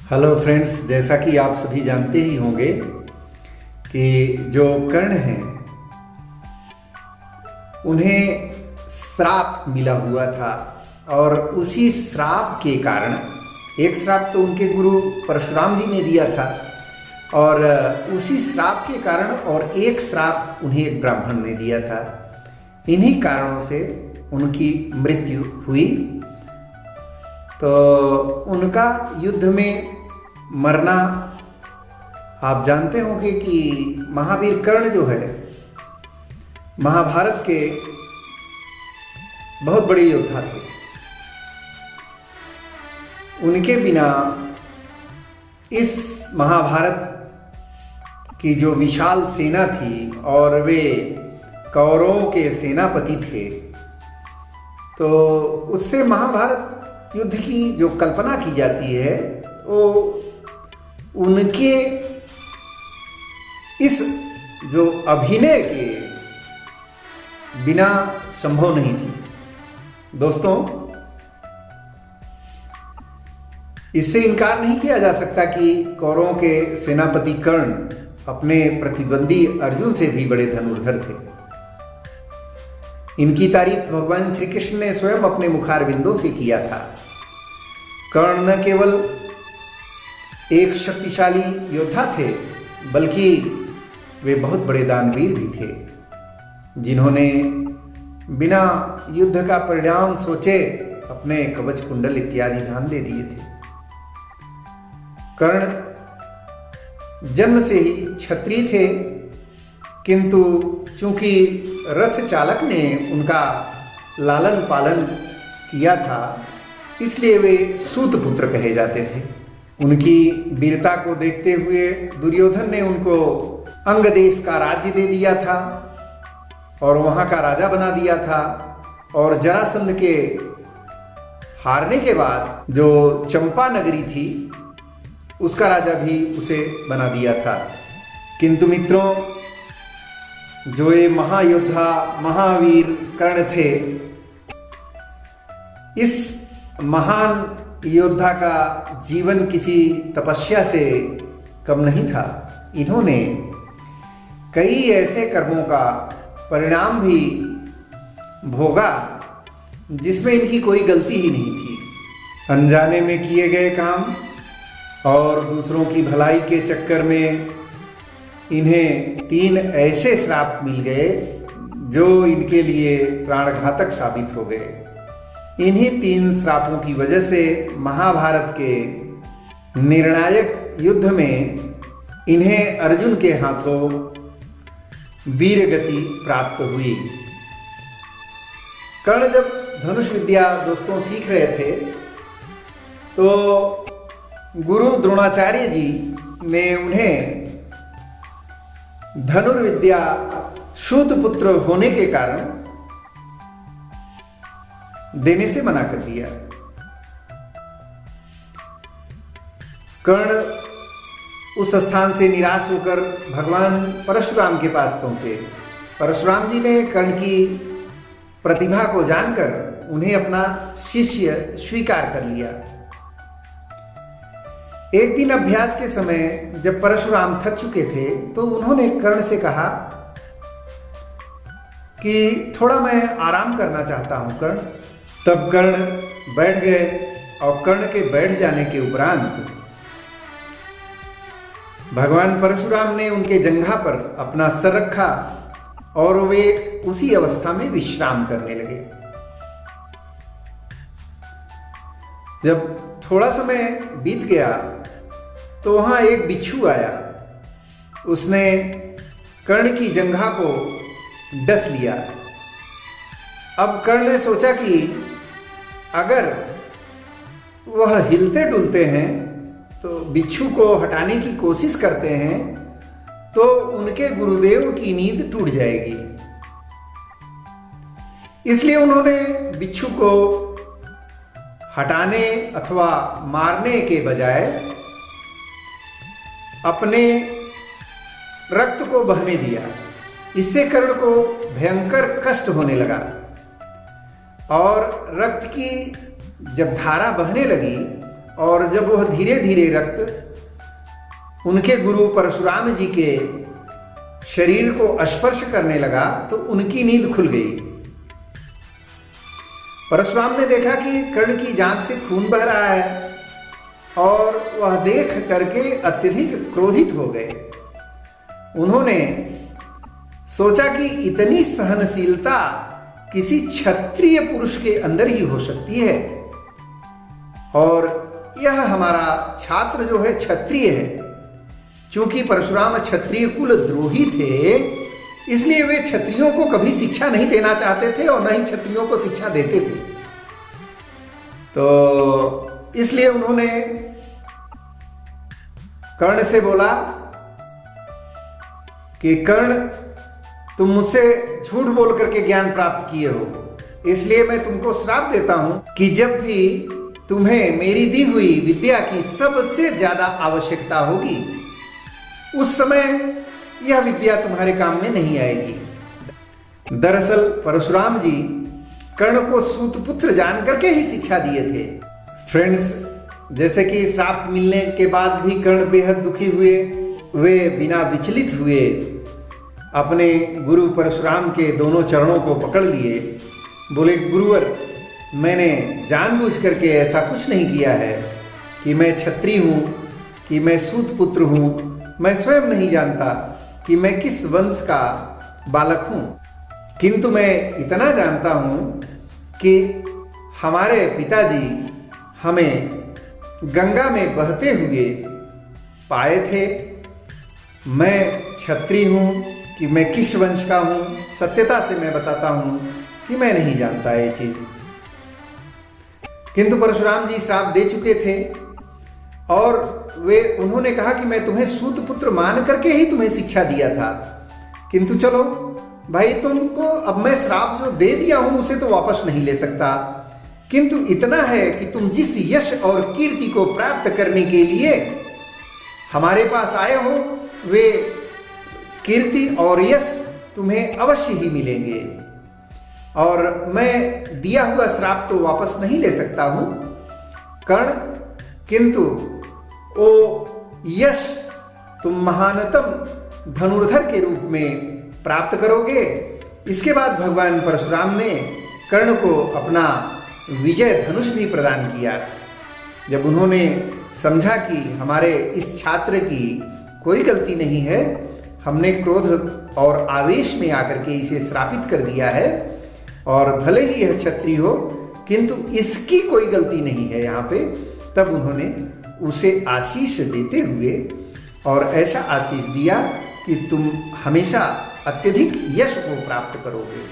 Hello friends, जैसा कि आप सभी जानते ही होंगे कि जो कर्ण हैं उन्हें श्राप मिला हुआ था और उसी श्राप के कारण एक श्राप तो उनके गुरु परशुराम जी ने दिया था और उसी श्राप के कारण और एक श्राप उन्हें एक ब्राह्मण ने दिया था। इन्हीं कारणों से उनकी मृत्यु हुई। तो उनका युद्ध में मरना आप जानते होंगे कि महावीर कर्ण जो है महाभारत के बहुत बड़े योद्धा थे। उनके बिना इस महाभारत की जो विशाल सेना थी और वे कौरवों के सेनापति थे, तो उससे महाभारत युद्ध की जो कल्पना की जाती है वो उनके इस जो अभिनय के बिना संभव नहीं थी। दोस्तों, इससे इनकार नहीं किया जा सकता कि कौरवों के सेनापति कर्ण अपने प्रतिद्वंदी अर्जुन से भी बड़े धनुर्धर थे। इनकी तारीफ भगवान श्री कृष्ण ने स्वयं अपने मुखारविंदों से किया था। कर्ण न केवल एक शक्तिशाली योद्धा थे बल्कि वे बहुत बड़े दानवीर भी थे, जिन्होंने बिना युद्ध का परिणाम सोचे अपने कवच कुंडल इत्यादि दान दे दिए थे। कर्ण जन्म से ही क्षत्रिय थे, किंतु चूंकि रथ चालक ने उनका लालन पालन किया था, इसलिए वे सूत पुत्र कहे जाते थे। उनकी वीरता को देखते हुए दुर्योधन ने उनको अंग देश का राज्य दे दिया था और वहां का राजा बना दिया था। और जरासंध के हारने के बाद जो चंपा नगरी थी उसका राजा भी उसे बना दिया था। किंतु मित्रों, जो ये महायोद्धा महावीर कर्ण थे, इस महान योद्धा का जीवन किसी तपस्या से कम नहीं था। इन्होंने कई ऐसे कर्मों का परिणाम भी भोगा जिसमें इनकी कोई गलती ही नहीं थी। अनजाने में किए गए काम और दूसरों की भलाई के चक्कर में इन्हें 3 ऐसे श्राप मिल गए जो इनके लिए प्राणघातक साबित हो गए। इन्हीं 3 श्रापों की वजह से महाभारत के निर्णायक युद्ध में इन्हें अर्जुन के हाथों वीर गति प्राप्त हुई। कर्ण जब धनुष विद्या दोस्तों सीख रहे थे तो गुरु द्रोणाचार्य जी ने उन्हें धनुर्विद्या सूत पुत्र होने के कारण देने से मना कर दिया। कर्ण उस स्थान से निराश होकर भगवान परशुराम के पास पहुंचे। परशुराम जी ने कर्ण की प्रतिभा को जानकर उन्हें अपना शिष्य स्वीकार कर लिया। एक दिन अभ्यास के समय जब परशुराम थक चुके थे तो उन्होंने कर्ण से कहा कि थोड़ा मैं आराम करना चाहता हूं कर्ण। तब कर्ण बैठ गए और कर्ण के बैठ जाने के उपरांत भगवान परशुराम ने उनके जंघा पर अपना सर रखा और वे उसी अवस्था में विश्राम करने लगे। जब थोड़ा समय बीत गया तो वहां एक बिच्छू आया। उसने कर्ण की जंघा को डस लिया। अब कर्ण ने सोचा कि अगर वह हिलते डुलते हैं तो बिच्छू को हटाने की कोशिश करते हैं तो उनके गुरुदेव की नींद टूट जाएगी। इसलिए उन्होंने बिच्छू को हटाने अथवा मारने के बजाय अपने रक्त को बहने दिया। इससे कर्ण को भयंकर कष्ट होने लगा और रक्त की जब धारा बहने लगी और जब वह धीरे धीरे रक्त उनके गुरु परशुराम जी के शरीर को स्पर्श करने लगा तो उनकी नींद खुल गई। परशुराम ने देखा कि कर्ण की जांघ से खून बह रहा है और वह देख करके अत्यधिक क्रोधित हो गए। उन्होंने सोचा कि इतनी सहनशीलता किसी क्षत्रिय पुरुष के अंदर ही हो सकती है और यह हमारा छात्र जो है क्षत्रिय है। क्योंकि परशुराम क्षत्रिय कुल द्रोही थे, इसलिए वे क्षत्रियों को कभी शिक्षा नहीं देना चाहते थे और न ही क्षत्रियों को शिक्षा देते थे। तो इसलिए उन्होंने कर्ण से बोला कि कर्ण, तुम मुझसे झूठ बोल करके ज्ञान प्राप्त किए हो, इसलिए मैं तुमको श्राप देता हूं कि जब भी तुम्हें मेरी दी हुई विद्या की सबसे ज्यादा आवश्यकता होगी उस समय यह विद्या तुम्हारे काम में नहीं आएगी। दरअसल परशुराम जी कर्ण को सूतपुत्र जान करके ही शिक्षा दिए थे। फ्रेंड्स, जैसे कि श्राप मिलने के बाद भी कर्ण बेहद दुखी हुए, वे बिना विचलित हुए अपने गुरु परशुराम के दोनों चरणों को पकड़ लिए। बोले, गुरुवर, मैंने जानबूझ करके ऐसा कुछ नहीं किया है कि मैं क्षत्रिय हूं, कि मैं सूतपुत्र हूं। मैं स्वयं नहीं जानता कि मैं किस वंश का बालक हूं, किंतु मैं इतना जानता हूं कि हमारे पिताजी हमें गंगा में बहते हुए पाए थे। मैं क्षत्रिय हूं कि मैं किस वंश का हूं, सत्यता से मैं बताता हूं कि मैं नहीं जानता ये चीज। किंतु परशुराम जी श्राप दे चुके थे और उन्होंने कहा कि मैं तुम्हें सूतपुत्र मान करके ही तुम्हें शिक्षा दिया था, किंतु चलो भाई, तुमको अब मैं श्राप जो दे दिया हूं उसे तो वापस नहीं ले सकता, किंतु इतना है कि तुम जिस यश और कीर्ति को प्राप्त करने के लिए हमारे पास आए हो, वे कीर्ति और यश तुम्हें अवश्य ही मिलेंगे और मैं दिया हुआ श्राप तो वापस नहीं ले सकता हूं कर्ण, किंतु ओ यश तुम महानतम धनुर्धर के रूप में प्राप्त करोगे। इसके बाद भगवान परशुराम ने कर्ण को अपना विजय धनुष भी प्रदान किया। जब उन्होंने समझा कि हमारे इस छात्र की कोई गलती नहीं है, हमने क्रोध और आवेश में आकर के इसे श्रापित कर दिया है और भले ही यह क्षत्रिय हो किंतु इसकी कोई गलती नहीं है यहाँ पे, तब उन्होंने उसे आशीष देते हुए और ऐसा आशीष दिया कि तुम हमेशा अत्यधिक यश को प्राप्त करोगे।